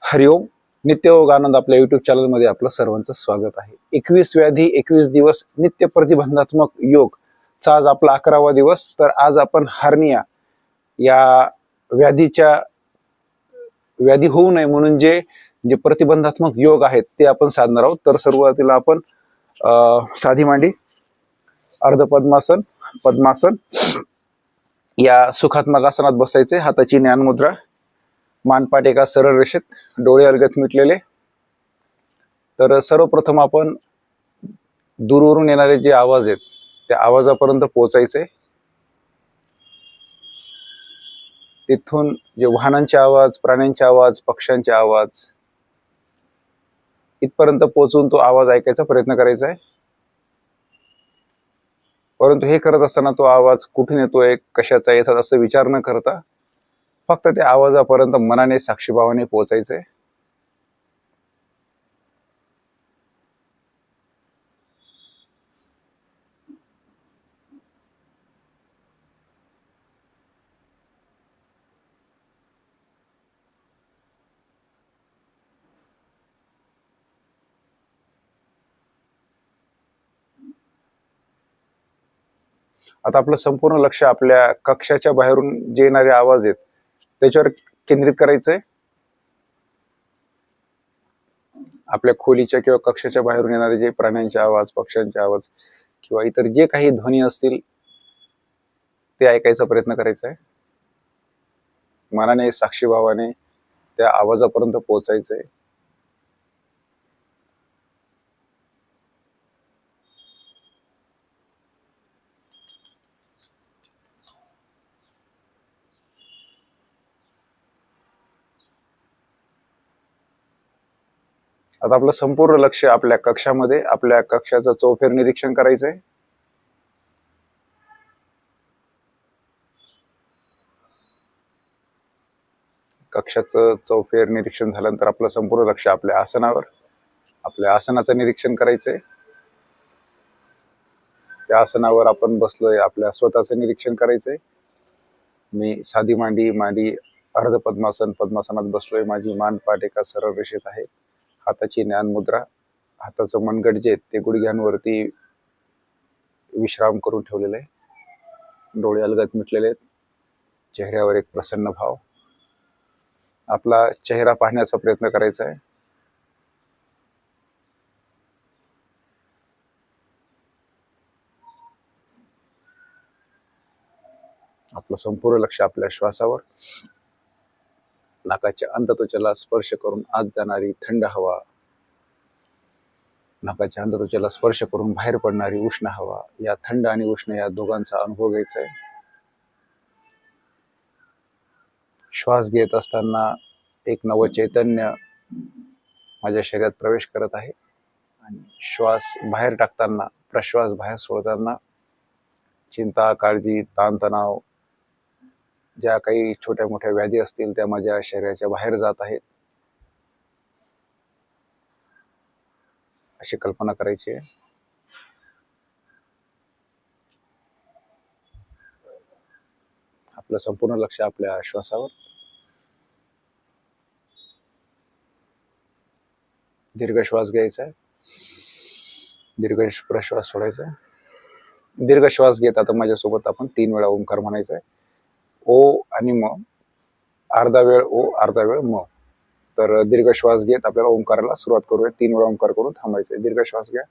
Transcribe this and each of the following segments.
हरिओम. नित्ययोग आनंद आपल्या युट्यूब चॅनलमध्ये आपलं सर्वांचं स्वागत आहे. 21 व्याधी 21 दिवस नित्य प्रतिबंधात्मक योग चा आज आपला 11वा दिवस. तर आज आपण हार्निया या व्याधी होऊ नये म्हणून जे जे प्रतिबंधात्मक योग आहेत ते आपण साधणार आहोत. तर सुरुवातीला आपण साधी मांडी, अर्ध पद्मासन, पद्मासन या सुखात्मक आसनात बसायचे. हाताची ज्ञान मुद्रा, मानपाट एका सरळ रेषेत, डोळे अलगद मिटलेले. तर सर्वप्रथम आपण दूरवरून येणारे जे आवाज आहेत त्या आवाजापर्यंत पोहोचायचे. तिथून जे वाहनांचे आवाज, प्राण्यांचे आवाज, पक्ष्यांचे आवाज इथपर्यंत पोहोचून तो आवाज ऐकायचा प्रयत्न करायचा आहे. परंतु हे करत असताना तो आवाज कुठून येतोय, कशाचा येतात असं विचार न करता फक्त त्या आवाजापर्यंत मनाने साक्षीभावाने पोहोचायचे. आता आपलं संपूर्ण लक्ष आपल्या कक्षाच्या बाहेरून जे येणारे आवाज आहेत त्याच्यावर केंद्रित करायचंय. आपल्या खोलीच्या किंवा कक्षाच्या बाहेरून येणारे जे प्राण्यांचे आवाज, पक्ष्यांचे आवाज किंवा इतर जे काही ध्वनी असतील ते ऐकायचा प्रयत्न करायचा आहे. मनाने साक्षीभावाने त्या आवाजापर्यंत पोहोचायचंय. आता आपलं संपूर्ण लक्ष आपल्या कक्षामध्ये, आपल्या कक्षाचं चौफेर निरीक्षण करायचंय. कक्षाचं चौफेर निरीक्षण झाल्यानंतर आपलं संपूर्ण लक्ष आपल्या आसनावर, आपल्या आसनाचं निरीक्षण करायचंय. त्या आसनावर आपण बसलोय, आपल्या स्वतःचं निरीक्षण करायचंय. मी साधी मांडी अर्ध पद्मासन, पद्मासनात बसलोय. माझी मान पाठ एका सरळ रेषेत आहे. हाताची ज्ञान मुद्रा, हाताचं मनगट जे ते गुडघ्यांवरती विश्राम करून ठेवलेलं आहे. डोळे अलगद मिटलेले आहेत. चेहऱ्यावर एक प्रसन्न भाव. आपला चेहरा पाहण्याचा प्रयत्न करायचा आहे. आपलं संपूर्ण लक्ष आपल्या श्वासावर, नाकाच्या अंतत्वचेला स्पर्श करून आत जाणारी थंड हवा, नाकाच्या अंतत्वचेला स्पर्श करून बाहेर पडणारी उष्ण हवा, या थंड आणि उष्ण या दोघांचा अनुभव घ्यायचा आहे. श्वास घेत असताना एक नव चैतन्य माझ्या शरीरात प्रवेश करत आहे आणि श्वास बाहेर टाकताना, प्रश्वास बाहेर सोडताना चिंता, काळजी, ताणतणाव, ज्या काही छोट्या मोठ्या व्याधी असतील त्या माझ्या शरीराच्या बाहेर जात आहेत अशी कल्पना करायची आहे. आपलं संपूर्ण लक्ष आपल्या श्वासावर. दीर्घ श्वास घ्यायचा आहे, दीर्घ प्रश्वास सोडायचा आहे. दीर्घ श्वास घेत आता माझ्यासोबत आपण 3 वेळा ओंकार म्हणायचा आहे. ओ आणि म, अर्धा वेळ ओ, अर्धा वेळ म. तर दीर्घ श्वास घेत आपल्याला ओंकाराला सुरुवात करूया. 3 वेळा ओंकार करून थांबायचं आहे. दीर्घ श्वास घ्या.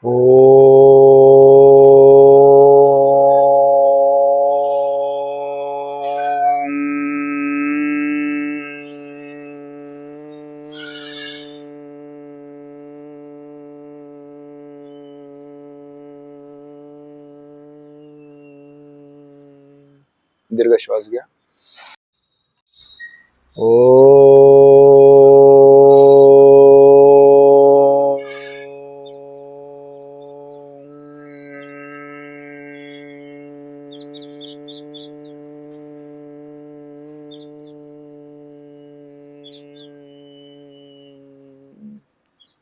ओ. दीर्घ श्वास घ्या. ओ.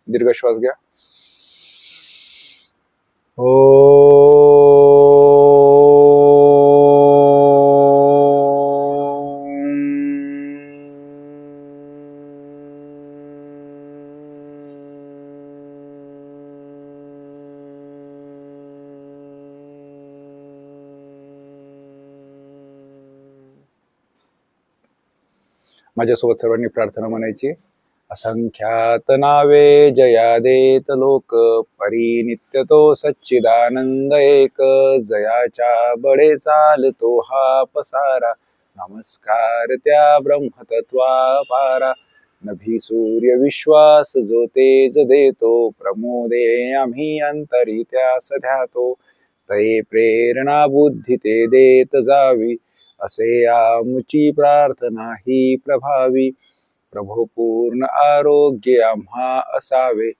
दीर्घ श्वास घ्या. ओ. माझ्यासोबत सर्वांनी प्रार्थना म्हणायची. असंख्यात नावे जया देत लोक, परिनित्य तो सच्चिदानंद एक. जयाच्या बडे चालतो हा पसारा, नमस्कार त्या ब्रह्मतत्वा पारा. नभी सूर्य विश्वास जो तेज देतो, प्रमोदे आम्ही अंतरी त्या सध्यातो. तये प्रेरणा बुद्धी ते देत जावी, असे आमुची प्रार्थना ही प्रभावी. प्रभो पूर्ण आरोग्य आम्हा असावे,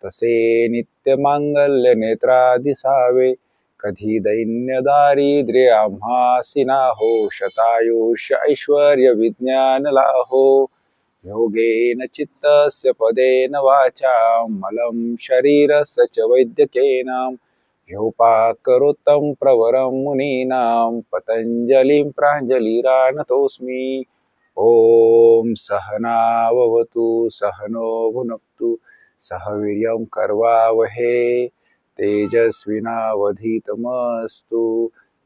तसे नित्य मांगल्य नेत्रा दिसावे. कधी दैन्य दारिद्र्य आम्हासी नाहो, शतायुष्य ऐश्वर्य विज्ञान लाहो. योगेन चित्तस्य पदेन वाचा, मलं शरीरस्य च वैद्यकेनां. ह्योपाकरोत्तं प्रवरं मुनीनां, पतञ्जलिं प्राञ्जलिरानतोऽस्मि. ओम सहनाववतु सहनो भुनक्तु, सह वीर्यं कर्वावहे, तेजस्विनावधीतमस्तु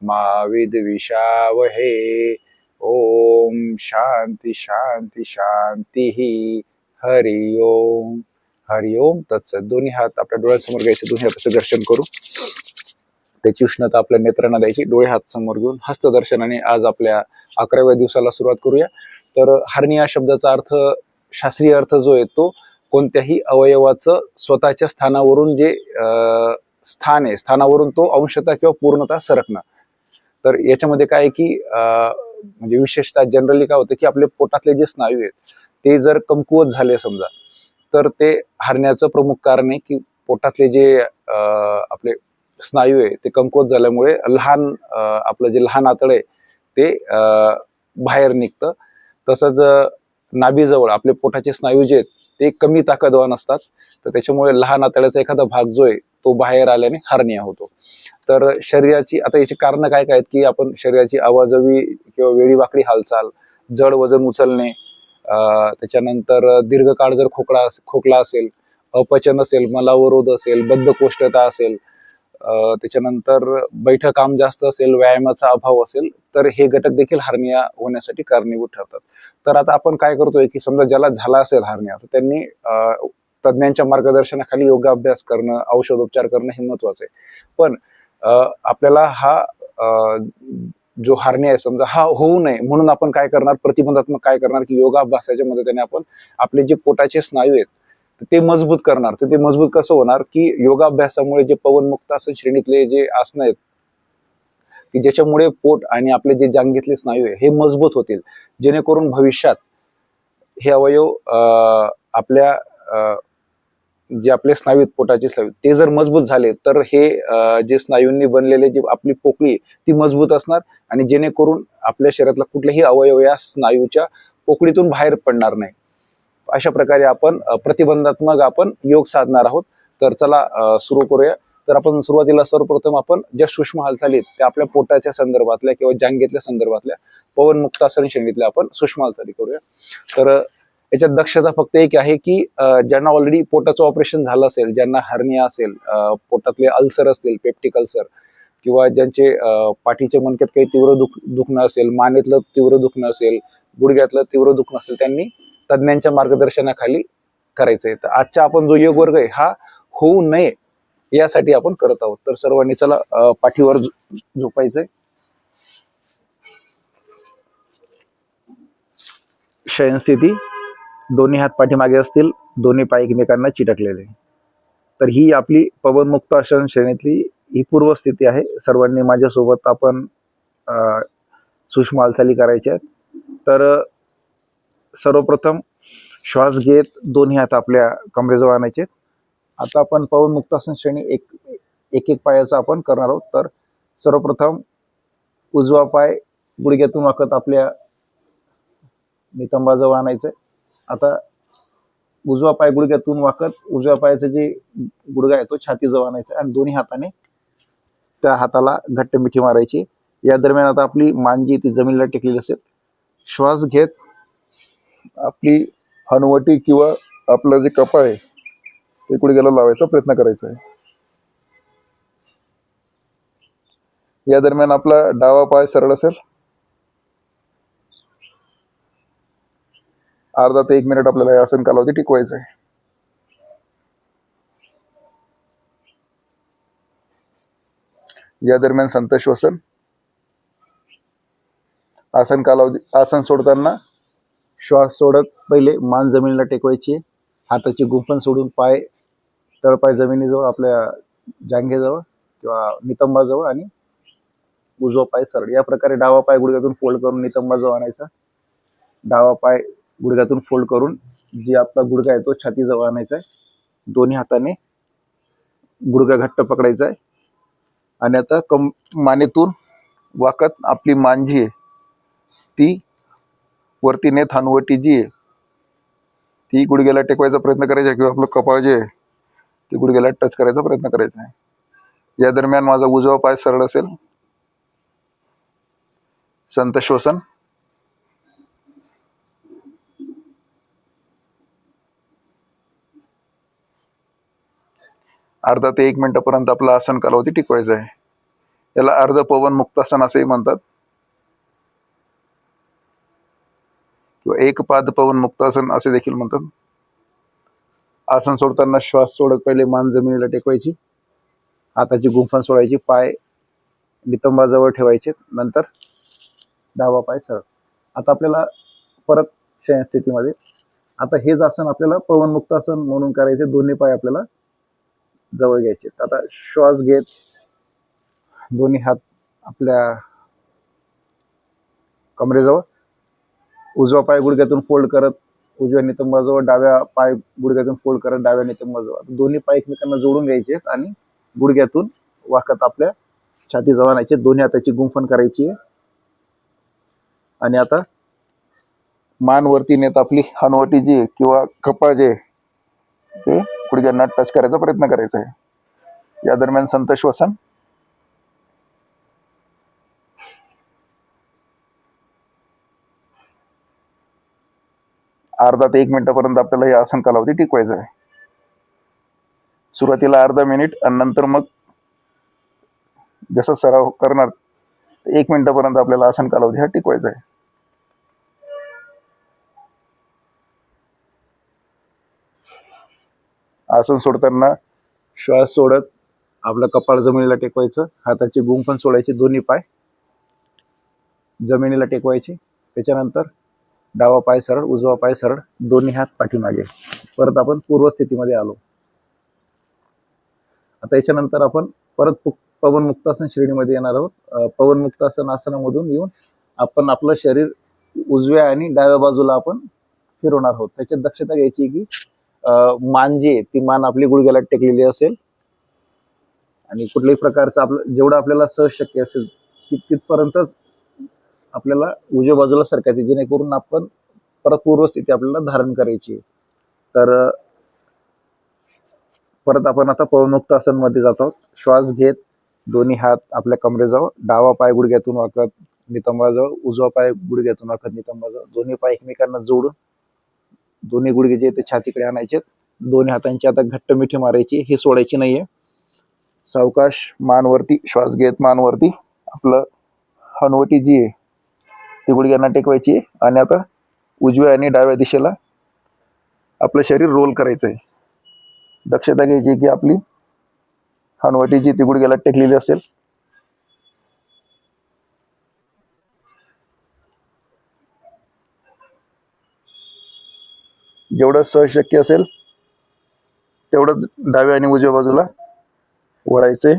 मा विद्विषावहे. ओम शांती शांती शांती. हरि ओम. हरि ओम तत्सत. दोन्ही हात आपल्या डोळ्यासमोर घ्यायचे, दोन्ही हाताचं दर्शन करू. त्याची उष्णता आपल्या नेत्रांना द्यायची. डोळे हात समोर घेऊन हस्तदर्शनाने आज आपल्या 11व्या दिवसाला सुरुवात करूया. तर हर्निया शब्दाचा अर्थ, शास्त्रीय अर्थ जो आहे तो कोणत्याही अवयवाचं स्वतःच्या स्थानावरून जे स्थान आहे, स्थानावरून तो अंशतः किंवा पूर्णतः सरकणं. तर याच्यामध्ये काय आहे की म्हणजे विशेषतः जनरली काय होतं की आपले पोटातले जे स्नायू आहेत ते जर कमकुवत झाले समजा, तर ते हरण्याचं प्रमुख कारण आहे की पोटातले जे आपले स्नायू आहे ते कमकुवत झाल्यामुळे लहान आपलं जे लहान आतड आहे ते बाहेर निघतं. तसंच नाभीजवळ आपले पोटाचे स्नायू जे आहेत ते कमी ताकदवान असतात, तर त्याच्यामुळे लहान आतड्याचा एखादा भाग जो आहे तो बाहेर आल्याने हर्निया होतो. तर शरीराची आता याची कारण काय काय आहेत की आपण शरीराची आवाजवी किंवा वेळीवाकडी हालचाल, जड वजन उचलणे, त्याच्यानंतर दीर्घकाळ जर खोकला असेल, अपचन असेल, मलावरोध असेल, बद्धकोष्ठता असेल, त्याच्यानंतर बैठक काम जास्त असेल, व्यायामाचा अभाव असेल, तर हे घटक देखील हर्निया होण्यासाठी कारणीभूत ठरतात. तर आता आपण काय करतोय की समजा ज्याला झाला असेल हर्निया, तर त्यांनी तज्ञांच्या मार्गदर्शनाखाली योगाभ्यास करणं, औषधोपचार करणं हे महत्वाचं आहे. पण आपल्याला हा जो हर्निया आहे समजा हा होऊ नये म्हणून आपण काय करणार, प्रतिबंधात्मक काय करणार की योगाभ्यासाच्या मदतीने आपण आपले जे पोटाचे स्नायू आहेत ते मजबूत करणार. तर ते मजबूत कसं होणार की योगाभ्यासामुळे जे पवनमुक्तासन श्रेणीतले जे आसनं आहेत की ज्याच्यामुळे पोट आणि आपले जे जांघेतले स्नायू आहे हे मजबूत होतील, जेणेकरून भविष्यात हे अवयव आपल्या जे आपले स्नायू आहेत, पोटाचे स्नायू, ते जर मजबूत झाले तर हे जे स्नायूंनी बनलेले जे आपली पोकळी ती मजबूत असणार आणि जेणेकरून आपल्या शरीरातला कुठलेही अवयव या स्नायूच्या पोकळीतून बाहेर पडणार नाही. अशा प्रकारे आपण प्रतिबंधात्मक आपण योग साधणार आहोत. तर चला सुरू करूया. तर आपण सुरुवातीला सर्वप्रथम आपण ज्या सूक्ष्म हालचाली आहेत त्या आपल्या पोटाच्या संदर्भातल्या किंवा जांघेतल्या संदर्भातल्या पवनमुक्तासन श्रेणीतल्या आपण सूक्ष्म हालचाली करूया. तर याच्यात दक्षता फक्त एक आहे की ज्यांना ऑलरेडी पोटाचं ऑपरेशन झालं असेल, ज्यांना हर्निया असेल, पोटातले अल्सर असतील, पेप्टिक अल्सर, किंवा ज्यांचे पाठीच्या मणक्यात काही तीव्र दुखणं असेल, मानेतलं तीव्र दुखणं असेल, गुडघ्यातलं तीव्र दुखणं असेल, त्यांनी तज्ञांच्या मार्गदर्शनाखाली करायचंय. तर आजचा आपण जो योग वर्ग आहे हा होऊ नये यासाठी आपण करत आहोत. तर सर्वांनी चला पाठीवर झोपायचंय. शयनस्थिती, दोन्ही हात पाठीमागे असतील, दोन्ही पाय एकमेकांना चिटकलेले. तर ही आपली पवनमुक्त आसन श्रेणीतली ही पूर्व स्थिती आहे. सर्वांनी माझ्यासोबत आपण सूक्ष्म हालचाली करायच्या आहेत. तर सर्वप्रथम श्वास घेत दोन्ही हात आपल्या कमरेजवळ आणायचे. आता आपण पवनमुक्तासन श्रेणी एक पायाचा आपण करणार आहोत. तर सर्वप्रथम उजवा पाय गुडघ्यातून वाकत आपल्या नितंबाजवळ आणायचंय. आता उजवा पाय गुडघ्यातून वाकत उजव्या पायाचा जे गुडघा आहे तो छातीजवळ आणायचा आणि दोन्ही हाताने त्या हाताला घट्ट मिठी मारायची. या दरम्यान आता आपली मान जी ती जमिनीला टेकलेली असेल. श्वास घेत आपली हनुवटी किंवा आपलं जे कपाळ आहे ते गुडघ्याला लावायचा प्रयत्न करायचा आहे. या दरम्यान आपला डावा पाय सरळ असेल. अर्धा ते 1 मिनिट आपल्याला हे आसन कालावधी टिकवायचं आहे. या दरम्यान संथ श्वसन. आसन कालावधी, आसन सोडताना श्वास सोडत पहिले मान जमिनीला टेकवायची, हाताची गुंफण सोडून पाय तळपाय जमिनीजवळ आपल्या जांघेजवळ किंवा नितंबाजवळ आणि उजवा पाय सरळ. या प्रकारे डावा पाय गुडघ्यातून फोल्ड करून नितंबाजवळ आणायचा. डावा पाय गुडघ्यातून फोल्ड करून जी आपला गुडघा आहे तो छातीजवळ आणायचा आहे. दोन्ही हाताने गुडघा घट्ट पकडायचा आहे आणि आता मानेतून वाकत आपली मान जी आहे ती वरती नेत हनुवटी जी आहे ती गुडघ्याला टेकवायचा प्रयत्न करायचा किंवा आपलं कपाळ जे आहे ते गुडघ्याला टच करायचा प्रयत्न करायचा आहे. या दरम्यान माझा उजवा पाय सरळ असेल. संथ श्वसन. अर्धा ते 1 मिनिटापर्यंत आपलं आसन कालावधी टिकवायचं आहे. याला अर्ध पवन मुक्तासन असेही म्हणतात किंवा एक पाद पवन मुक्तासन असे देखील म्हणतात. आसन सोडताना श्वास सोडत पहिले मान जमिनीला टेकवायची, हाताची गुंफण सोडायची, पाय नितंबाजवळ ठेवायचे, नंतर डावा पाय सरळ. आता आपल्याला परत शयन स्थितीमध्ये, आता हेच आसन आपल्याला पवन मुक्तासन म्हणून करायचे. दोन्ही पाय आपल्याला जवळ घ्यायचे. आता श्वास घेत दोन्ही हात आपल्या कमरेजवळ, उजवा पाय गुडघ्यातून फोल्ड करत उजव्या नितंबाजवळ, डाव्या पाय गुडघ्यातून फोल्ड करत डाव्या नितंबाजवळ. दोन्ही पाय एकमेकांना जोडून घ्यायचे आणि गुडघ्यातून वाकत आपल्या छातीजवळ आणायचे. दोन्ही हाताची गुंफण करायची आणि आता मान वरती नेत आपली हनुवटी जी किंवा कपाळ जे ते गुडघ्यांना टच करायचा प्रयत्न करायचा आहे. या दरम्यान संथ श्वसन. अर्धा ते 1 मिनिटापर्यंत आपल्याला हे आसन कालावधी टिकवायचं आहे. सुरुवातीला अर्धा मिनिट आणि नंतर मग जसा सराव करणार 1 मिनिटापर्यंत आपल्याला आसन कालावधी हा टिकवायचा आहे. आसन सोडताना श्वास सोडत आपलं कपाळ जमिनीला टेकवायचं, हाताची गुंफण सोडायची, दोन्ही पाय जमिनीला टेकवायचे. त्याच्यानंतर डावा पाय सरळ, उजवा पाय सरळ, दोन्ही हात पाठीमागे. परत आपण पूर्वस्थितीमध्ये आलो. आता याच्यानंतर आपण परत पवन मुक्तासन श्रेणीमध्ये येणार आहोत. पवन मुक्तासन आसनामधून येऊन आपण आपलं शरीर उजव्या आणि डाव्या बाजूला आपण फिरवणार आहोत. त्याच्यात दक्षता घ्यायची की मान जी आहे ती मान आपली गुडघ्याला टेकलेली असेल आणि कुठल्याही प्रकारचं आपलं जेवढं आपल्याला सहज शक्य असेल तिथपर्यंतच आपल्याला उजव्या बाजूला सरकायचे, जेणेकरून आपण परत पूर्वस्थिती आपल्याला धारण करायची. तर परत आपण आता पवनमुक्त आसन मध्ये जात आहोत. श्वास घेत दोन्ही हात आपल्या कमरेजवळ, डावा पाय गुडघ्यातून वाकत नितंबाजवळ, उजवा पाय गुडघ्यातून वाकत नितंबाजवळ, दोन्ही पाय एकमेकांना जोडून दोन्ही गुडघे जे ते छातीकडे आणायचे. दोन्ही हातांची आता घट्ट मिठी मारायची, हे सोडायची नाहीये. सावकाश मानवरती श्वास घेत मानवरती आपलं हनुवटी जी आहे ती गुडघ्यांना टेकवायची आणि आता उजव्या आणि डाव्या दिशेला आपलं शरीर रोल करायचंय. दक्षता घ्यायची की आपली हनुवटी जी ती गुडघ्याला टेकलेली असेल. जेवढं सहज शक्य असेल तेवढं डाव्या आणि उजव्या बाजूला वळायचंय.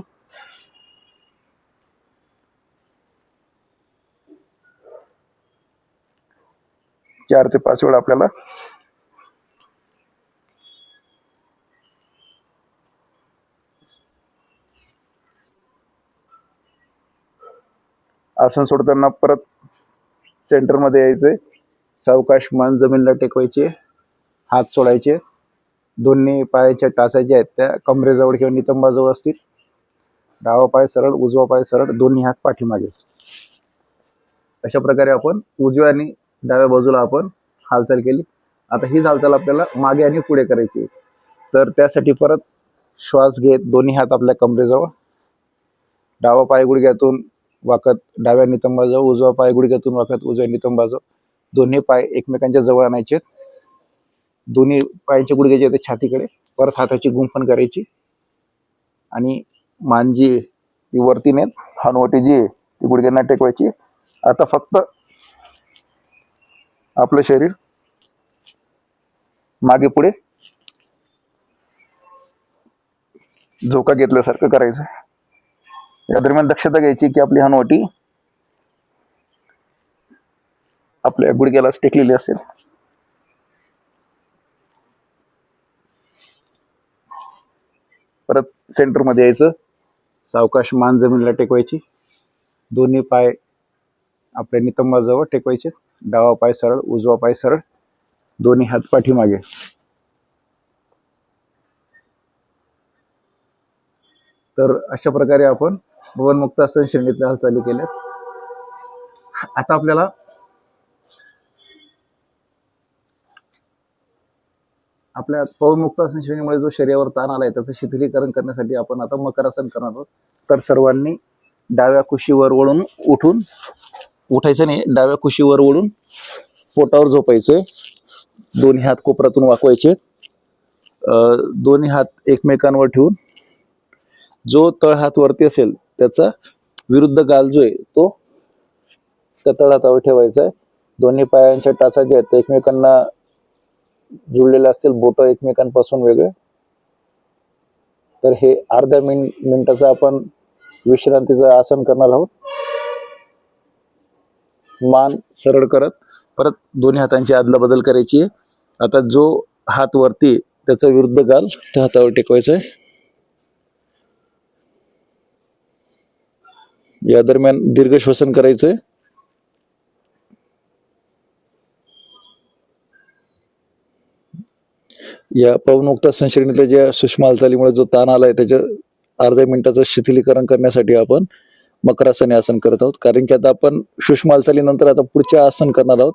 चार ते 5 वेळा आपल्याला आसन सोडताना परत सेंटर मध्ये यायचंय. सावकाश मान जमिनीला टेकवायचे, हात सोडायचे, दोन्ही पायाच्या टाचा ज्या आहेत त्या कमरेजवळ किंवा नितंबाजवळ असतील. डावा पाय सरळ, उजवा पाय सरळ, दोन्ही हात पाठीमागे. अशा प्रकारे आपण उजव्या आणि डाव्या बाजूला आपण हालचाल केली. आता ही हालचाल आपल्याला मागे आणि पुढे करायची. तर त्यासाठी परत श्वास घेत दोन्ही हात आपल्या कमरेजवळ, डावा पाय गुडघ्यातून वाकत डाव्या नितंबाजवळ, उजवा पाय गुडघ्यातून वाकत उजव्या नितंबाजवळ, दोन्ही पाय एकमेकांच्या जवळ आणायचे, दोन्ही पायांचे गुडघे जे ते छातीकडे, परत हाताची गुंफण करायची आणि मान जी ती वरती नेत, हनुवटी जी ती गुडघ्यांना टेकवायची. आता फक्त आपलं शरीर मागे पुढे झोका घेतल्यासारखं करायचं. या दरम्यान दक्षता घ्यायची की आपली हनुवटी आपल्या गुडघ्याला टेकलेली असेल. परत सेंटर मध्ये यायचं, सावकाश मान जमिनीला टेकवायची, दोन्ही पाय आपल्या नितंबाजवळ टेकवायचे, डावा पाय सरळ, उजवा पाय सरळ, दोन्ही हात पाठीमागे. तर अशा प्रकारे आपण पवनमुक्तासन श्रेणीतल्या हालचाली केल्या. आता आपल्याला आपल्या पवनमुक्तासन श्रेणीमुळे जो शरीरावर ताण आलाय त्याचं शिथिलीकरण करण्यासाठी आपण आता मकरासन करणार आहोत. तर सर्वांनी डाव्या कुशीवर वळून उठायचं नाही, डाव्या कुशीवर वळून पोटावर झोपायचे, दोन्ही हात कोपरातून वाकवायचे, दोन्ही हात एकमेकांवर ठेवून जो तळ हात वरती असेल त्याचा विरुद्ध गाल जो आहे तो त्या तळहातावर ठेवायचा आहे. दोन्ही पायांच्या टाचा ज्या आहेत एकमेकांना जुळलेले असतील, बोट एकमेकांपासून वेगळे. तर हे अर्ध्या मिनिटाचं आपण विश्रांतीचं आसन करणार आहोत. मान सरळ करत परत दोन्ही हातांची आदला बदल करायची आहे. आता जो हात वरती त्याचा विरुद्ध गाल त्या हातावर टेकवायचा आहे. या दरम्यान दीर्घ श्वसन करायचंय. या पवनमुक्तासन श्रेणीतल्या ज्या सूक्ष्म हालचालीमुळे जो ताण आलाय त्याच्या अर्ध्या मिनिटाचं शिथिलीकरण करण्यासाठी आपण मकरासन आसन करत आहोत. कारण की आता आपण सूक्ष्म हालचालीनंतर आता पुढचे आसन करणार आहोत.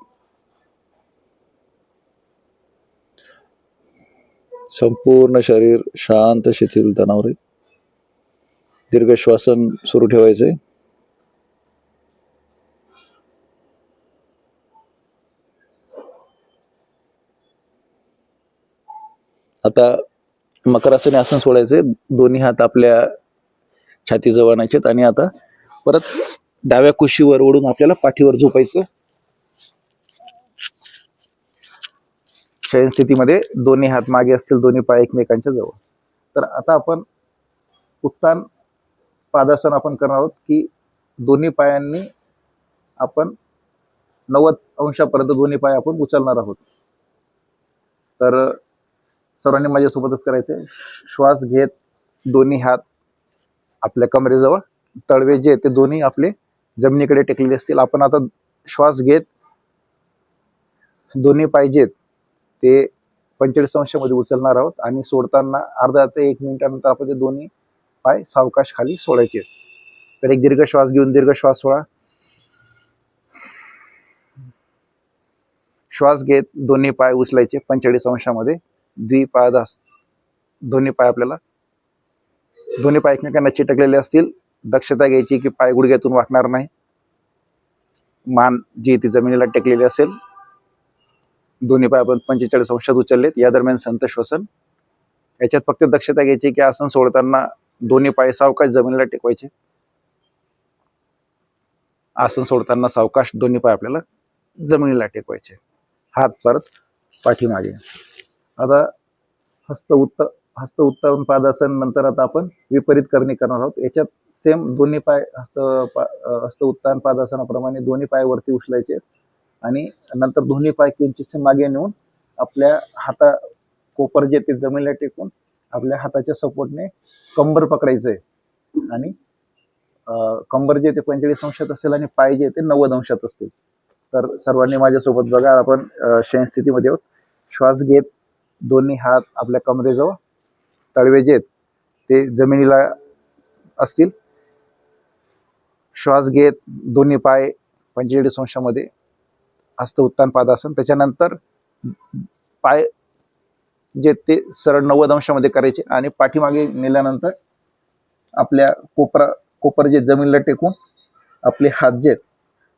संपूर्ण शरीर शांत शिथिल तणावर. दीर्घ श्वासन सुरू ठेवायचे. आता मकरासन आसन सोडायचे, दोन्ही हात आपल्या छातीजवळ आणायचे आणि आता परत डाव्या कुशीवर ओढून आपल्याला पाठीवर झोपायचं. शयन स्थितीमध्ये दोन्ही हात मागे असतील, दोन्ही पाय एकमेकांच्या जवळ. तर आता आपण उत्तान पादासन आपण करणार आहोत की दोन्ही पायांनी आपण 90 अंशापर्यंत दोन्ही पाय आपण उचलणार आहोत. तर सर्वांनी माझ्यासोबतच करायचे. श्वास घेत दोन्ही हात आपल्या कमरेजवळ, तळवे जे ते दोन्ही आपले जमिनीकडे टेकलेले असतील. आपण आता श्वास घेत दोन्ही पाय जे ते 45 अंशामध्ये उचलणार आहोत आणि सोडताना अर्धा ते 1 मिनिटानंतर आपण ते दोन्ही पाय सावकाश खाली सोडायचे. तर एक दीर्घ श्वास घेऊन दीर्घ श्वास सोडा. श्वास घेत दोन्ही पाय उचलायचे 45 अंशामध्ये. द्विपादास दोन्ही पाय एकमेकांना चिटकलेले असतील. दक्षता घ्यायची की पाय गुडघ्यातून वाकणार नाही. मान जी ती जमिनीला टेकलेली असेल. दोन्ही पाय आपण 45 अंशात उचललेत. या दरम्यान संत श्वसन. याच्यात फक्त दक्षता घ्यायची की आसन सोडताना दोन्ही पाय सावकाश जमिनीला टेकवायचे. आसन सोडताना सावकाश दोन्ही पाय आपल्याला जमिनीला टेकवायचे. हात परत पाठीमागे. आता हस्त उत्तम पादासन नंतर आता आपण विपरीत करणी करणार आहोत. याच्यात सेम दोन्ही पाय हस्त उत्तान पादासनाप्रमाणे दोन्ही पाय वरती उचलायचे आणि नंतर दोन्ही पाय किंचितसे मागे नेऊन आपल्या हाता कोपर जे ते जमिनीला टेकून आपल्या हाताच्या सपोर्टने कंबर पकडायचंय आणि कंबर जे ते 45 अंशात असेल आणि पाय जे ते 90 अंशात असतील. तर सर्वांनी माझ्यासोबत बघा. आपण शयन स्थितीमध्ये आहोत. श्वास घेत दोन्ही हात आपल्या कमरेजवळ, तळवे जे ते जमिनीला असतील. श्वास घेत दोन्ही पाय 45 अंशामध्ये हस्त उत्तान पादासन. त्याच्यानंतर पाय जे ते सरळ 90 अंशामध्ये करायचे आणि पाठीमागे नेल्यानंतर आपल्या कोपर जे जमिनीला टेकून आपले हात जे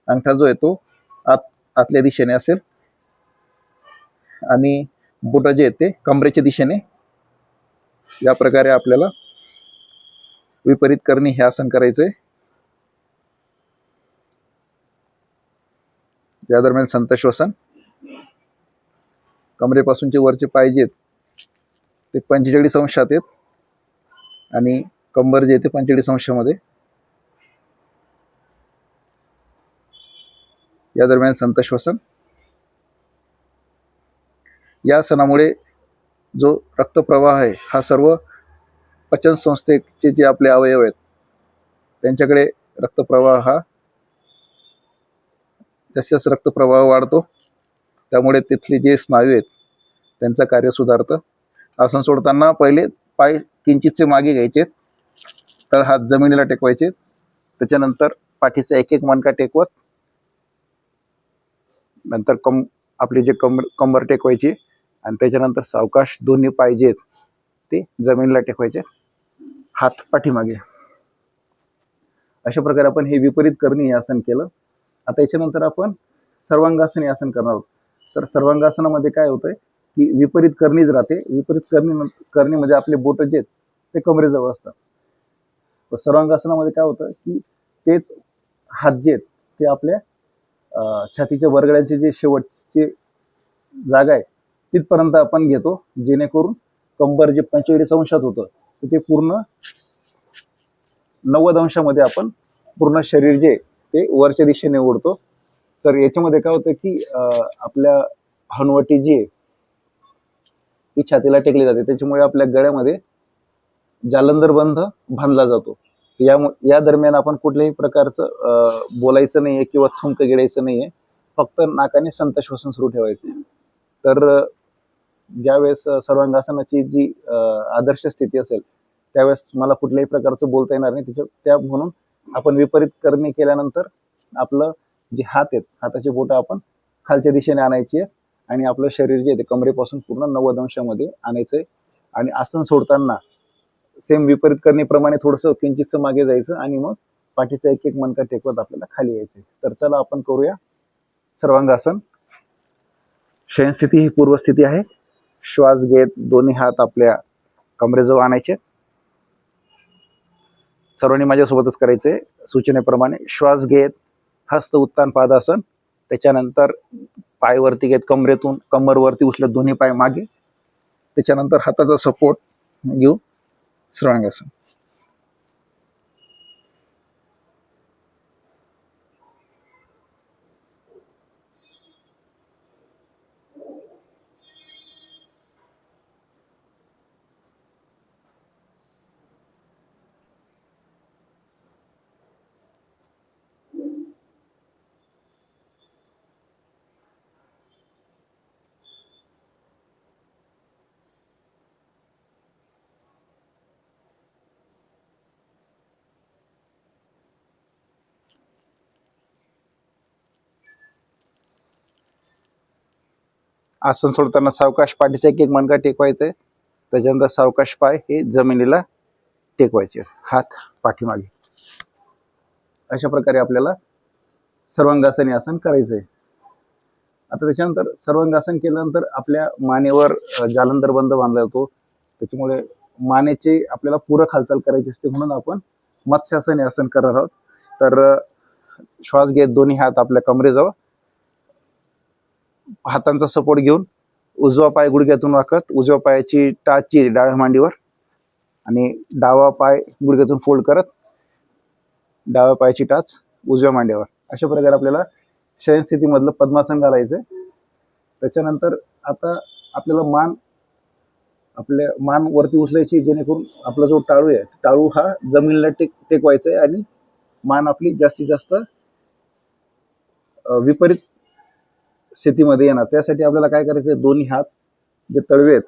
अंगठा जो आहे तो आतल्या दिशेने असेल आणि बोट जे आहेत ते कमरेच्या दिशेने. या प्रकारे आपल्याला विपरीत करणी हे आसन करायचंय. या दरम्यान संत श्वसन. कमरेपासूनचे वरचे पाय जे आहेत ते 45 अंशात आहेत आणि कंबर जे आहे ते 45 अंशामध्ये. या दरम्यान संत श्वसन. या आसनामुळे जो रक्तप्रवाह आहे हा सर्व पचन संस्थेचे जे आपले अवयव आहेत त्यांच्याकडे रक्तप्रवाह हा जसं रक्तप्रवाह वाढतो त्यामुळे तिथले जे स्नायू आहेत त्यांचं कार्य सुधारतं. आसन सोडताना पहिले पाय किंचितसे मागे घ्यायचे, तर हात जमिनीला टेकवायचे, त्याच्यानंतर पाठीचा एक एक मणका टेकवत नंतर आपली जे कंबर टेकवायची आणि त्याच्यानंतर सावकाश दोन्ही पाय जे आहेत ते जमिनीला टेकवायचे, हात पाठीमागे. अशा प्रकारे आपण हे विपरीत करणी आसन केलं. आता याच्यानंतर आपण सर्वांगासन आसन करणार आहोत. तर सर्वांगासनामध्ये काय होतंय की विपरीत करणीच राहते. विपरीत करणीमध्ये आपले बोट जे आहेत ते कमरेजवळ असतात. सर्वांगासनामध्ये काय होतं की तेच हात जे आहेत ते आपल्या छातीच्या वरगड्यांचे जे शेवटचे जागा आहे तिथपर्यंत आपण घेतो, जेणेकरून कंबर जे 45 अंशात होतं ते पूर्ण 90 अंशामध्ये आपण पूर्ण शरीर जे ते वरच्या दिशेने ओढतो. तर याच्यामध्ये काय होतं की आपल्या हनुवटी जी आहे ती छातीला टेकली जाते, त्याच्यामुळे आपल्या गळ्यामध्ये जालंधर बंध बांधला जातो. या दरम्यान आपण कुठल्याही प्रकारचं बोलायचं नाहीये किंवा थुंक गिळायचं नाहीये, फक्त नाकाने संत श्वसन सुरू ठेवायचे. तर ज्यावेळेस सर्वांगासनाची जी आदर्श स्थिती असेल त्यावेळेस मला कुठल्याही प्रकारचं बोलता येणार नाही. म्हणून आपण विपरीत करणी केल्यानंतर आपलं जे हात आहेत हाताची बोटं आपण खालच्या दिशेने आणायची आणि आपलं शरीर जे आहे ते कमरेपासून पूर्ण 90 अंशामध्ये आणायचंय. आणि आसन सोडताना सेम विपरीत करणीप्रमाणे थोडंसं किंचितचं मागे जायचं आणि मग पाठीचा एक एक मणका टेकवत आपल्याला खाली यायचंय. तर चला आपण करूया सर्वांगासन. शयनस्थिती ही पूर्वस्थिती आहे. श्वास घेत दोन्ही हात आपल्या कमरेजवळ आणायचे. सर्वांनी माझ्यासोबतच करायचे सूचनेप्रमाणे. श्वास घेत हस्त उत्तान पादासन, त्याच्यानंतर पाय वरती घेत कमरेतून कंबर वरती उचलत दोन्ही पाय मागे, त्याच्यानंतर हाताचा सपोर्ट घेऊन सर्वांगासन. आसन सोडताना सावकाश पाठीचा एक एक मणका टेकवायचा, त्याच्यानंतर सावकाश पाय हे जमिनीला टेकवायचे, हात पाठीमागे. अशा प्रकारे आपल्याला सर्वांगासन आसन करायचंय. आता त्याच्यानंतर सर्वांगासन केल्यानंतर आपल्या मानेवर जालंधर बंध बांधला जातो, त्याच्यामुळे मानेची आपल्याला पूरक हालचाल करायची असते, म्हणून आपण मत्स्यासन आसन करणार आहोत. तर श्वास घेत दोन्ही हात आपल्या कमरेजवळ, हातांचा सपोर्ट घेऊन उजवा पाय गुडघ्यातून वाकत उजव्या पायाची टाचची डाव्या मांडीवर आणि डावा पाय गुडघ्यातून फोल्ड करत डाव्या पायाची टाच उजव्या मांडीवर. अशा प्रकारे आपल्याला शयनस्थितीमधलं पद्मासन घालायचंय. त्याच्यानंतर आता आपल्याला आपल्या मान वरती उचलायची, जेणेकरून आपला जो टाळू आहे टाळू हा जमिनीला टेकवायचा आहे आणि मान आपली जास्तीत जास्त विपरीत स्थितीमध्ये येणार. त्यासाठी आपल्याला काय करायचं, दोन्ही हात जे तळवे आहेत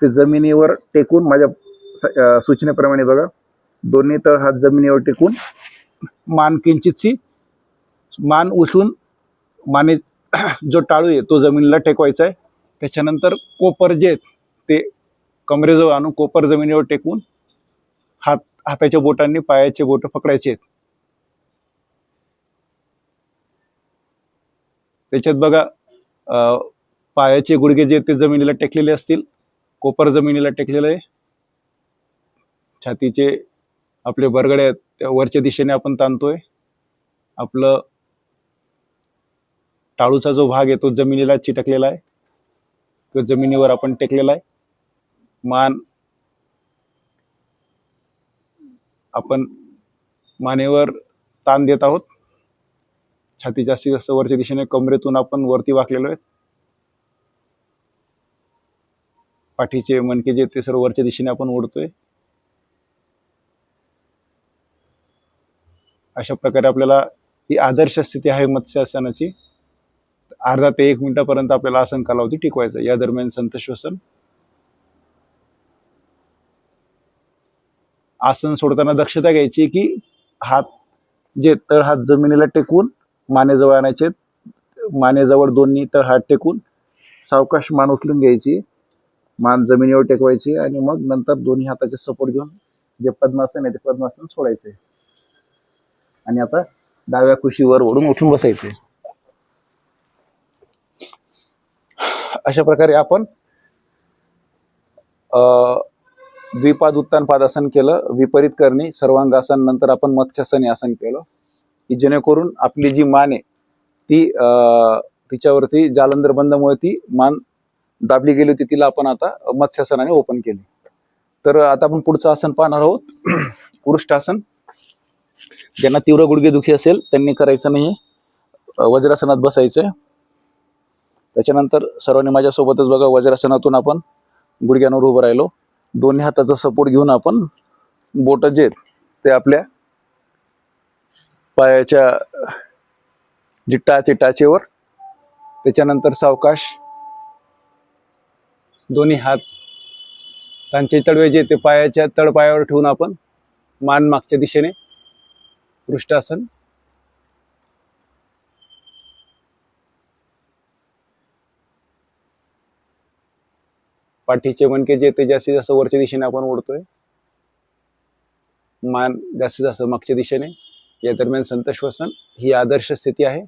ते जमिनीवर टेकून, माझ्या सूचनेप्रमाणे बघा, दोन्ही तळ हात जमिनीवर टेकून मान किंचितशी मान उचलून माने जो टाळू आहे तो जमिनीला टेकवायचा आहे. त्याच्यानंतर कोपर जे आहेत ते कमरेजवळ आणून कोपर जमिनीवर टेकून हाताच्या बोटांनी पायाचे बोट पकडायचे आहेत. त्याच्यात बघा पायाचे गुडघे जे ते जमिनीला टेकलेले असतील, कोपर जमिनीला टेकलेलं आहे. छातीचे आपले बरगडे आहेत त्या वरच्या दिशेने आपण ताणतोय. आपलं टाळूचा जो भाग आहे तो जमिनीला चिटकलेला आहे, तो जमिनीवर आपण टेकलेला आहे. मान आपण मानेवर ताण देत आहोत. छाती जास्तीत जास्त वरच्या दिशेने, कमरेतून आपण वरती वाकलेलो आहे. पाठीचे मणके जे ते सर्व वरच्या दिशेने आपण ओढतोय. अशा प्रकारे आपल्याला ही आदर्श स्थिती आहे मत्स्यासनाची. अर्धा ते 1 मिनिटापर्यंत आपल्याला आसन कालावधी टिकवायचा. या दरम्यान संत श्वसन. आसन सोडताना दक्षता घ्यायची की हात जे तळहात जमिनीला टेकवून मानेजवळ आणायचे. मानेजवळ दोन्ही तळहात टेकून सावकाश मान उचलून घ्यायची, मान जमिनीवर टेकवायची आणि मग नंतर दोन्ही हाताचे सपोर्ट घेऊन जे पद्मासन आहे ते पद्मासन सोडायचे. आणि आता डाव्या कुशीवर ओढून उठून बसायचे. अशा प्रकारे आपण द्विपाद उत्तान पादासन केलं, विपरीत करणी सर्वांगासन, नंतर आपण मत्स्यासनी आसन केलं, की जेणेकरून आपली जी मान आहे ती तिच्यावरती जालंधर बंदामुळे ती मान दाबली गेली होती, तिला आपण आता मत्स्यासनाने ओपन केली. तर आता आपण पुढचं आसन पाहणार आहोत, उरुष्टासन. ज्यांना तीव्र गुडघेदुखी असेल त्यांनी करायचं नाही, वज्रासनात बसायचंय. त्याच्यानंतर सर्वांनी माझ्यासोबतच बघा, वज्रासनातून आपण गुडघ्यांवर उभं राहिलो. दोन्ही हाताचा सपोर्ट घेऊन आपण बोट जे ते आपल्या पायाच्या जी टाच आहे टाचेवर, त्याच्यानंतर सावकाश दोन्ही हात त्यांचे तळवे जे ते पायाच्या तळपायावर ठेवून आपण मान मागच्या दिशेने पृष्ठासन. पाठीचे मणके जे ते जास्तीत जास्त वरच्या दिशेने आपण ओढतोय, मान जास्तीत जास्त मागच्या दिशेने. या दरम्यान संत श्वसन ही आदर्श स्थिती आहे.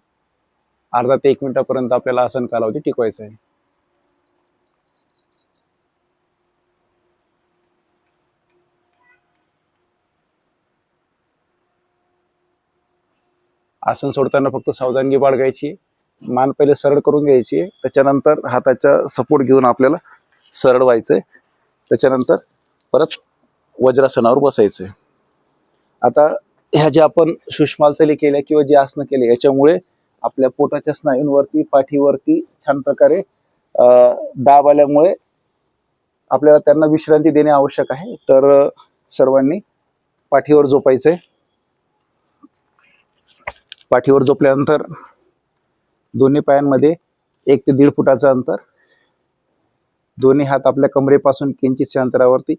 अर्धा ते 1 मिनिटापर्यंत आपल्याला आसन कालावधी टिकवायचा आहे. आसन सोडताना फक्त सावधानगी बाळगायची. मान पहिले सरळ करून घ्यायची, त्याच्यानंतर हाताचा सपोर्ट घेऊन आपल्याला सरळ व्हायचंय. त्याच्यानंतर परत वज्रासनावर बसायचंय. आता ह्या ज्या आपण सूक्ष्म हालचाली केल्या किंवा जे आसनं केले, याच्यामुळे आपल्या पोटाच्या स्नायूंवरती, पाठीवरती छान प्रकारे दाब आल्यामुळे आपल्याला त्यांना विश्रांती देणे आवश्यक आहे. तर सर्वांनी पाठीवर झोपायचंय. पाठीवर झोपल्यानंतर दोन्ही पायांमध्ये 1 ते 1.5 फुटाचं अंतर, दोन्ही हात आपल्या कमरेपासून किंचितच्या अंतरावरती,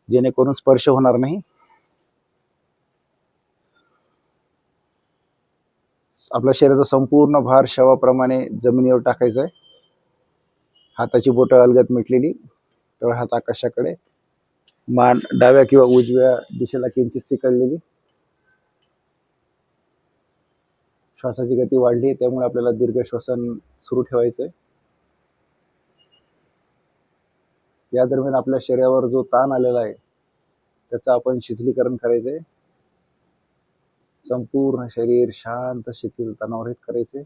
जेणेकरून स्पर्श होणार नाही. आपल्या शरीराचा संपूर्ण भार शवाप्रमाणे जमिनीवर टाकायचा आहे. हाताची बोटं अलगद मिटलेली, तळहात आकाशाकडे, मान डाव्या किंवा उजव्या दिशेला किंचित चिकटलेली. श्वासाची गती वाढली, त्यामुळे आपल्याला दीर्घ श्वसन सुरू ठेवायचंय. या दरम्यान आपल्या शरीरावर जो ताण आलेला आहे त्याचं आपण शिथिलीकरण करायचंय. संपूर्ण शरीर शांत शिथिल तणावरहित करायचे.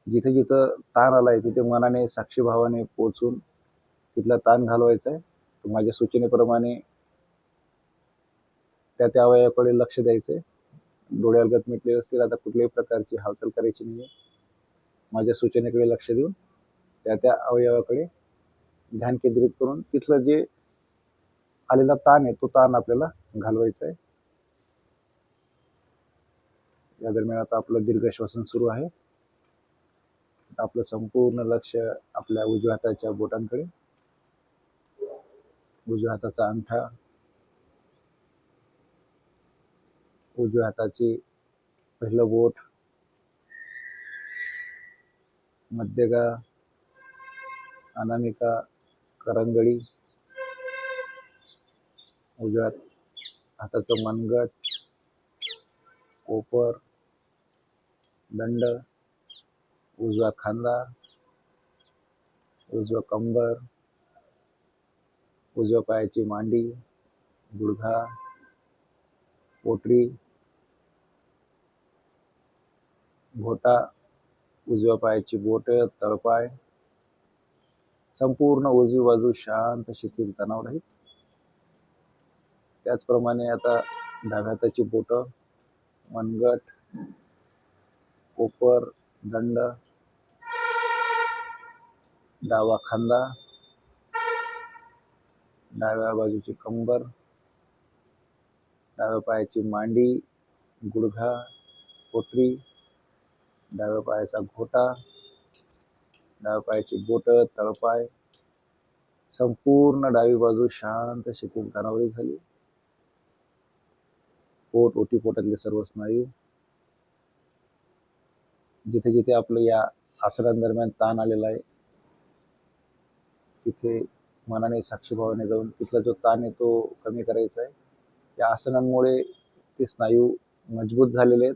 जिथे जिथं ताण आलाय तिथे मनाने साक्षीभावाने पोचून तिथला ताण घालवायचा आहे. माझ्या सूचनेप्रमाणे त्या त्या अवयवाकडे लक्ष द्यायचंय. डोळे अलगद मिटलेले असतील, आता कुठल्याही प्रकारची हालचाल करायची नाहीये. माझ्या सूचनेकडे लक्ष देऊन त्या त्या अवयवाकडे ध्यान केंद्रित करून तिथलं जे आलेला ताण आहे तो ताण आपल्याला घालवायचा आहे. या दरम्यान आता आपलं दीर्घ श्वसन सुरू आहे. आपलं संपूर्ण लक्ष आपल्या उजव्या हाताच्या बोटांकडे, उजव्या हाताचा अंगठा, उजव्या हाताची पहिलं बोट, मध्यगा, अनामिका, करंगळी, उजव्या हाताचं मनगट, कोपर, दंड, उजवा खांदा, उजवा कंबर, उजव्या पायाची मांडी, गुडघा, पोटरी, घोटा, उजव्या पायाची बोट, तळपाय, संपूर्ण उजवी बाजू शांत, शिथिल, तणावरहित. त्याचप्रमाणे आता डाव्या हाताची बोट, मनगट, कोपर, दंड, डावा खांदा, डाव्या बाजूची कंबर, डाव्या पायाची मांडी, गुडघा, पोटरी, डाव्या पायाचा घोटा, डाव्या पायाची बोट, तळपाय, संपूर्ण डावी बाजू शांत, शिथिल, तणावरहित झाली. पोट, ओटीपोटातले सर्व स्नायू, जिथे जिथे आपलं या आसनांदरम्यान ताण आलेला आहे तिथे मनाने, साक्षीभावाने जाऊन तिथला जो ताण आहे तो कमी करायचा आहे. या आसनांमुळे ते स्नायू मजबूत झालेले आहेत.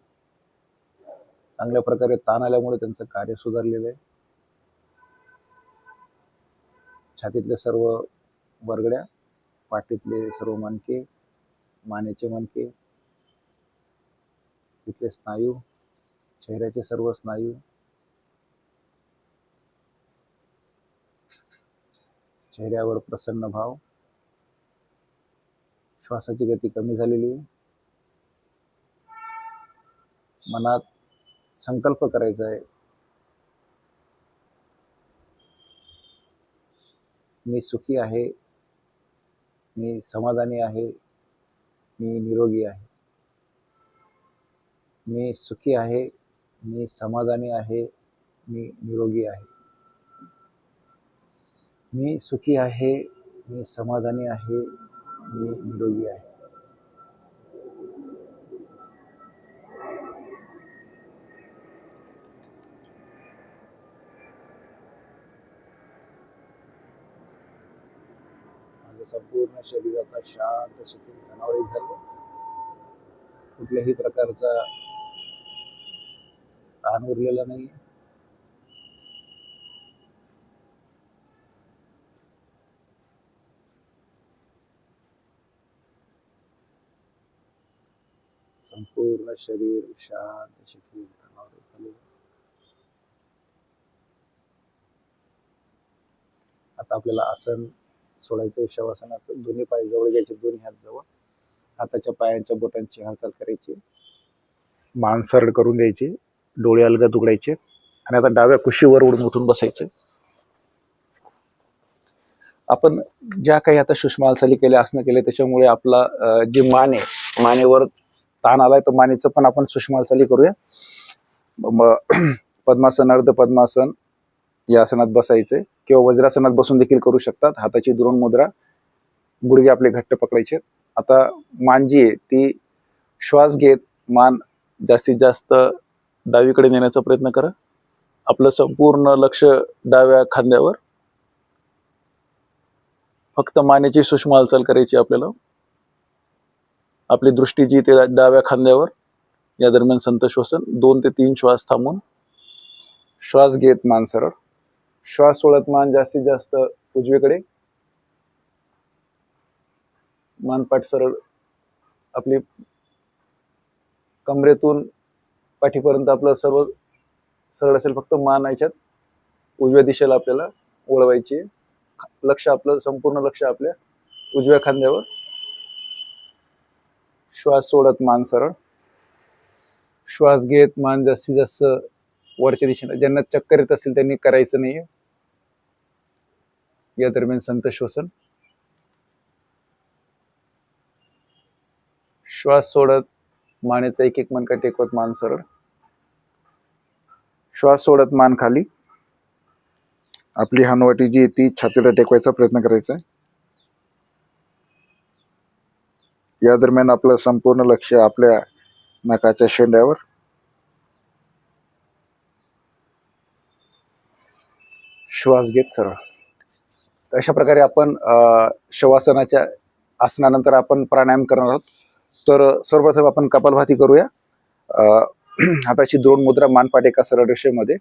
चांगल्या प्रकारे ताण आल्यामुळे त्यांचं कार्य सुधारलेलं आहे. छातीतले सर्व वरगड्या, पाठीतले सर्व मणके, मानेचे मणके, तिथले स्नायू, चेहऱ्याचे सर्व स्नायू, चेहऱ्यावर प्रसन्न भाव, श्वासाची गती कमी झालेली. मनात संकल्प करायचा आहे, मी सुखी आहे, मी समाधानी आहे, मी निरोगी आहे. मी सुखी आहे, मी समाधानी आहे, मी निरोगी आहे. मी सुखी आहे, मी समाधानी आहे, मी निरोगी आहे. माझं संपूर्ण शरीर आता शांत, शिथिल, तणावरहित झालं. कुठल्याही प्रकारचा ताण उरलेला नाही. संपूर्ण शरीर शांत, शिथिल, तणावरहित झाले. आता आपल्याला आसन सोडायचं. शवासनाचं दोन्ही पाय जवळ घ्यायचे, दोन्ही हात जवळ, हाताच्या पायांच्या बोटांची हालचाल करायची, मान सरळ करून द्यायची, डोळे अलगद उघडायचे आणि आता डाव्या कुशीवर उठून बसायचं. आपण ज्या काही आता सूक्ष्म हालचाली केल्या, आसनं केले, त्याच्यामुळे आपला जी मान आहे, मानेवर ताण आलाय, तर मानेचं पण आपण सूक्ष्म हालचाली करूया. पद्मासन, अर्ध पद्मासन या आसनात बसायचे किंवा वज्रासनात बसून देखील करू शकतात. हाताची द्रोण मुद्रा, गुडघे आपले घट्ट पकडायचे. आता मान जी आहे ती श्वास घेत मान जास्तीत जास्त डावीकडे नेण्याचा प्रयत्न करा. आपलं संपूर्ण लक्ष डाव्या खांद्यावर, फक्त मानेची सूक्ष्म हालचाल करायची आपल्याला. आपली दृष्टी जी ते डाव्या खांद्यावर. या दरम्यान संत श्वसन 2 ते 3 श्वास थांबून श्वास घेत मान सरळ, श्वास सोडत मान जास्तीत जास्त उजवीकडे, मानपाठ सरळ, आपली कमरेतून पाठीपर्यंत आपलं सर्व सरळ असेल. फक्त मान याच्यात उजव्या दिशेला आपल्याला वळवायची. लक्ष आपलं, संपूर्ण लक्ष आपल्या उजव्या खांद्यावर. श्वास सोडत मान सरळ, श्वास घेत मान जास्तीत जास्त वरच्या दिशेला. ज्यांना चक्कर येत असेल त्यांनी करायचं नाहीये. या दरम्यान संत श्वसन. श्वास सोडत मानेचा एक एक मणका टेकवत मान सरळ, श्वास सोडत मान खाली. आपली हनुवटी जी ती छातीला टेकवायचा प्रयत्न करायचा आहे. या दरम्यान आपलं संपूर्ण लक्ष आपल्या नाकाच्या शेंड्यावर. श्वास घेत सरळ. अशा प्रकारे आपण शवासनाच्या आसनानंतर आपण प्राणायाम करणार आहोत. तर सर्वप्रथम आपण कपालभाती करूया. हाताची दोन मुद्रा, मानपाठ एका सरळ रेषेमध्ये.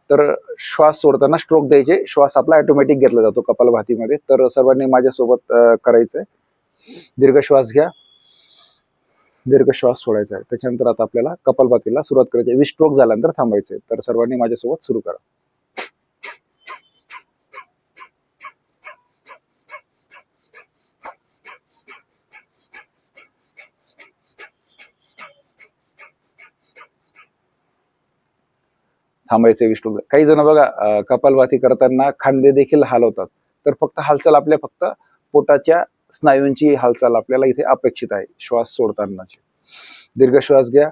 तर श्वास सोडताना स्ट्रोक द्यायचे, श्वास आपला ऑटोमॅटिक घेतला जातो कपालभातीमध्ये. तर सर्वांनी माझ्यासोबत करायचंय. दीर्घ श्वास घ्या, दीर्घ श्वास सोडायचा आहे. त्याच्यानंतर आता आपल्याला कपालभातीला सुरुवात करायची. 20 स्ट्रोक झाल्यानंतर थांबायचे. तर सर्वांनी माझ्यासोबत सुरू करा. थांबायचे 20 स्ट्रोक. काही जण बघा कपालभाती करताना खांदे देखील हलवतात. तर फक्त हालचाल आपल्या फक्त पोटाच्या स्नायूंची हालचाल आपल्याला इथे अपेक्षित आहे श्वास सोडतानाची. दीर्घ श्वास घ्या,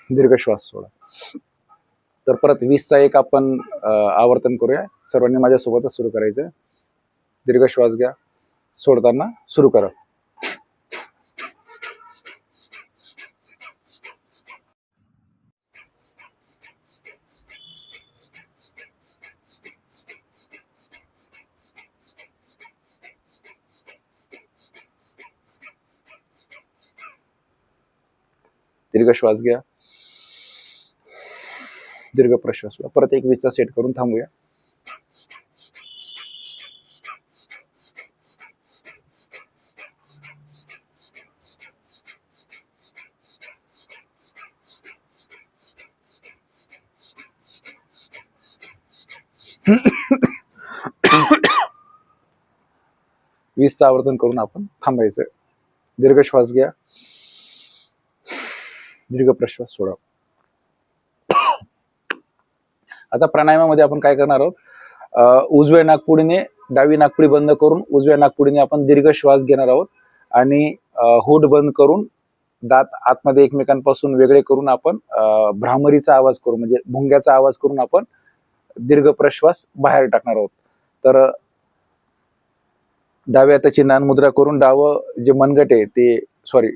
दीर्घ श्वास सोडा. तर परत 20चा एक आपण आवर्तन करूया. सर्वांनी माझ्यासोबतच सुरू करायचं. दीर्घ श्वास घ्या, सोडताना सुरू करा. दीर्घ श्वास घ्या, दीर्घ प्रश्वास घ्या. परत एक 20चा सेट करून थांबूया. वीसचं आवर्तन करून आपण थांबायचं. दीर्घ श्वास घ्या, दीर्घ प्रश्वास सोडा. आता प्राणायामामध्ये आपण काय करणार आहोत, उजव्या नाकपुडीने डावी नाकपुडी बंद करून उजव्या नाकपुडीने आपण दीर्घ श्वास घेणार आहोत आणि होठ बंद करून दात आतमध्ये एकमेकांपासून वेगळे करून आपण भ्रामरीचा आवाज करून म्हणजे भुंग्याचा आवाज करून आपण दीर्घ प्रश्वास बाहेर टाकणार आहोत. तर डाव्या हाताची नान मुद्रा करून डावं जे मनगट आहे ते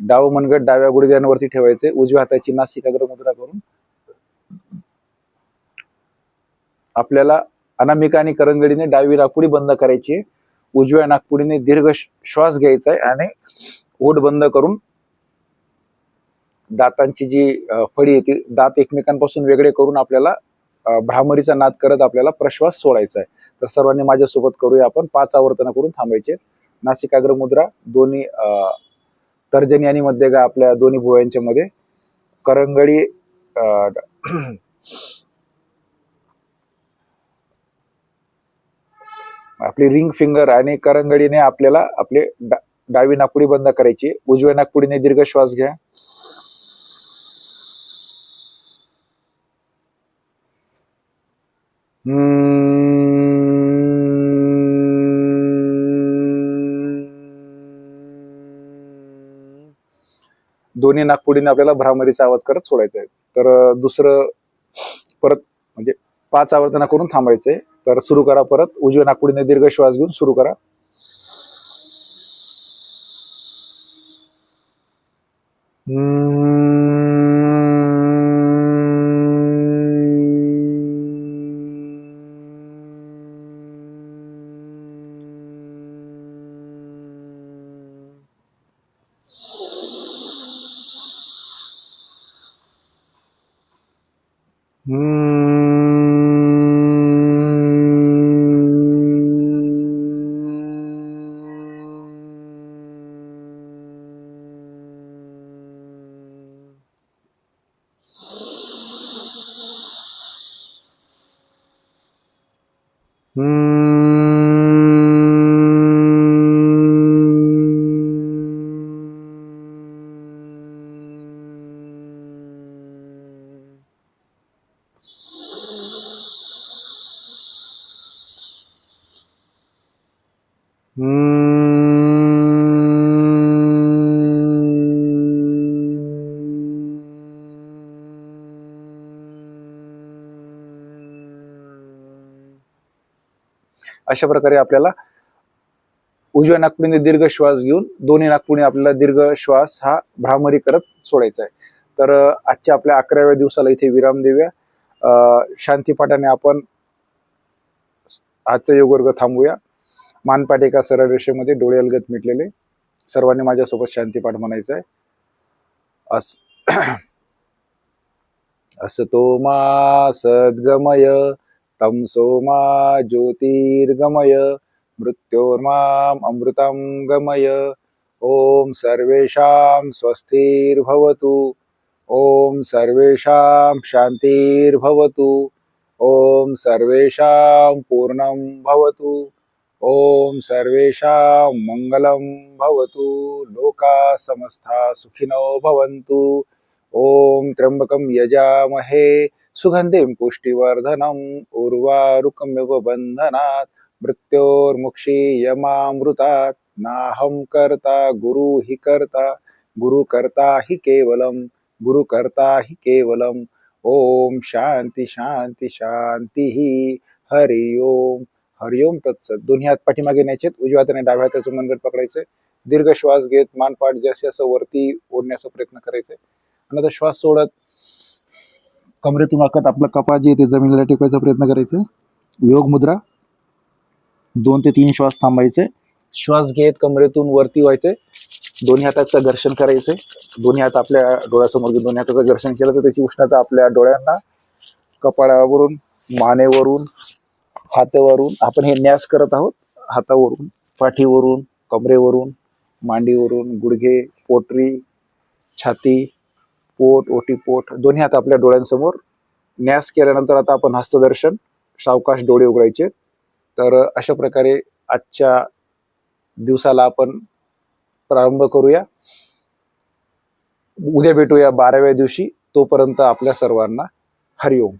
डावं मनगट डाव्या गुडघ्यांवरती ठेवायचे. उजव्या हाताची नासिकाग्र मुद्रा करून आपल्याला अनामिका आणि करंगडीने डावी नाकपुडी बंद करायची. उजव्या नाकपुडीने दीर्घ श्वास घ्यायचा आहे आणि ओठ बंद करून दातांची जी फळी येते दात एकमेकांपासून वेगळे करून आपल्याला भ्रामरीचा नाद करत आपल्याला प्रश्वास सोडायचा आहे. तर सर्वांनी माझ्यासोबत करूया. आपण 5 आवर्तन करून थांबायचे. नासिकाग्र मुद्रा, दोन्ही तर्जनी आणि मध्यगा आपल्या दोन्ही भुवयांच्या मध्ये, करंगडी आपली रिंग फिंगर आणि करंगडीने आपल्याला आपले डावी नाकपुडी बंद करायची. उजव्या नाकपुडीने दीर्घ श्वास घ्या. दोन्ही नाकपुडीने आपल्याला भ्रामरीचा आवाज करत सोडायचा आहे. तर दुसरं परत म्हणजे 5 आवर्तना करून थांबायचंय. तर सुरू करा. परत उजव्या नाकपुडीने दीर्घ श्वास घेऊन सुरू करा. अशा प्रकारे आपल्याला उजव्या नाकपुडीने दीर्घ श्वास घेऊन दोन्ही नाकपुडीने आपल्याला दीर्घ श्वास हा भ्रामरी करत सोडायचा आहे. तर आजच्या आपल्या 11व्या दिवसाला इथे विराम देऊया. शांतीपाठाने आपण आजचा योग वर्ग थांबूया. मानपाठ एका सरळ रेषेमध्ये, डोळे अलगद मिटलेले. सर्वांनी माझ्यासोबत शांतीपाठ म्हणायचा आहे. असतो मा सद्गमय तमसो मा ज्योतिर्गमय मृत्योर्माम अमृतं गमय. ओम सर्वेषां स्वस्तिर्भवतु. ओम सर्वेषां शांतिर्भवतु. ओम सर्वेषां पूर्णं भवतु. ओम सर्वेषां मंगलं भवतु. लोका समस्ता सुखिनो भवन्तु. ओम त्र्यंबकं यजामहे सुगंधिं पुष्टिवर्धनम् उर्वारुकमिव बन्धनात् मृत्योर्मुक्षीयमामृतात्. नाहं कर्ता गुरु हि कर्ता गुरु कर्ता हि केवलम गुरु कर्ता हि केवलम. ओम शांती शांती शांती. हरि ओम. हरि ओम तत्सत. दोन्ही हात पाठीमागे न्यायचे, उजव्या हाताने डाव्या हाताचं मनगट पकडायचं. दीर्घ श्वास घेत मानपाठ जास्तीत जास्त वरती ओढण्याचा प्रयत्न करायचा. आणि आता श्वास सोडत कमरेतून वाकत आपलं कपाळ जे ते जमिनीला टेकवायचा प्रयत्न करायचा. योग मुद्रा. 2 ते 3 श्वास थांबायचे. श्वास घेत कमरेतून वरती व्हायचे. दोन्ही हाताचं घर्षण करायचे. दोन्ही हात आपल्या डोळ्यासमोर घेऊन दोन्ही हाताचं घर्षण केलं तर त्याची उष्णता आपल्या डोळ्यांना, कपाळावरून, मानेवरून, हातावरून आपण हे न्यास करत आहोत. हातावरून, पाठीवरून, कमरेवरून, मांडीवरून, गुडघे, पोटरी, छाती, पोट, ओटीपोट, दोन्ही हात आपल्या डोळ्यांसमोर. न्यास केल्यानंतर आता आपण हस्तदर्शन, सावकाश डोळे उघडायचे. तर अशा प्रकारे आजच्या दिवसाला आपण प्रारंभ करूया. उद्या भेटूया 12व्या दिवशी. तोपर्यंत आपल्या सर्वांना हरिओम.